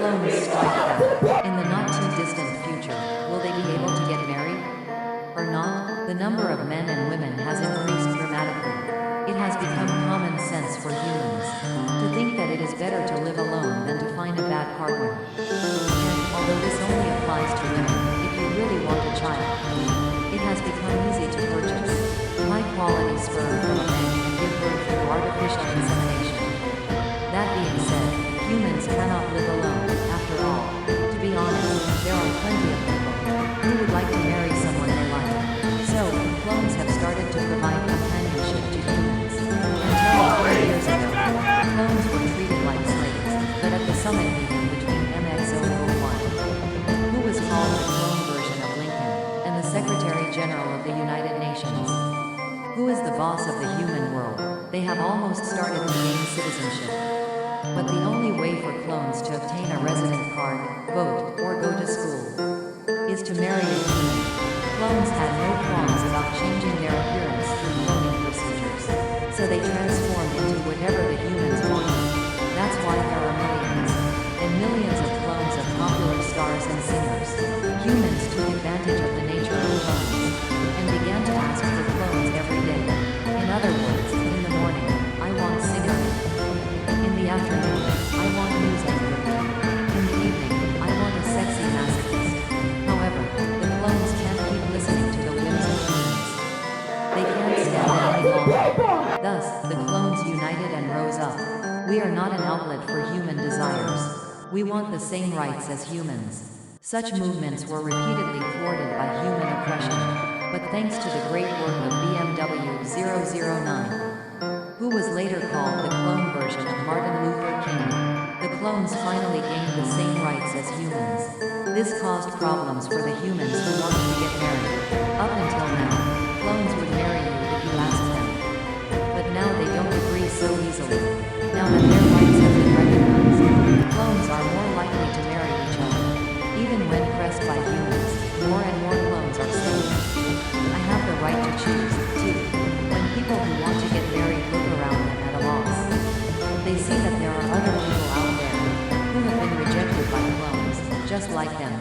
clones strike back. In the not too distant future, will they be able to get married? Or not? The number of men and women has increased dramatically. It has become common sense for humans to think that it is better to live alone than to find a bad partner. And, although this only applies to women, if you really want a child, it has become easy to purchase high-quality sperm from a man and give birth through artificial insemination. That being said, humans cannot live alone, after all. To be honest, there are plenty of people who would like to marry someone they like. So, clones have started to provide companionship to humans. Until 20 years ago, clones were treated like slaves, but at the summit meeting between MX001, who was called the clone version of Lincoln, and the Secretary General of the United Nations, who is the boss of the human world, they have almost started to gain citizenship. But the only way for clones to obtain a resident card, vote, or go to school is to marry a human. Clones had no qualms about changing their appearance through cloning procedures, so they transformed into whatever the humans wanted. That's why there are millions and millions of clones of popular stars and singers. Humans took advantage of the nature of clones and began to ask for clones every day. In other words, in the morning, I want singer. In the afternoon, I want news anchor. In the evening, I want a sexy masochist. However, the clones can't keep listening to the whims of humans. They can't stand it any longer. Thus, the clones united and rose up. We are not an outlet for human desires. We want the same rights as humans. Such movements were repeatedly thwarted by human oppression, but thanks to the great work of BMW 009, who was later called the clone version of Martin Luther King, the clones finally gained the same rights as humans. This caused problems for the humans who wanted to get married. Up until now, clones would marry you if you asked them. But now they don't agree so easily. Now that their rights have been recognized, clones are more likely to marry each other. Even when pressed by humans, more and more clones are saying, I have the right to choose, too. When people who want to get married look around them at a loss, they see that there are other people out there who have been rejected by clones, just like them.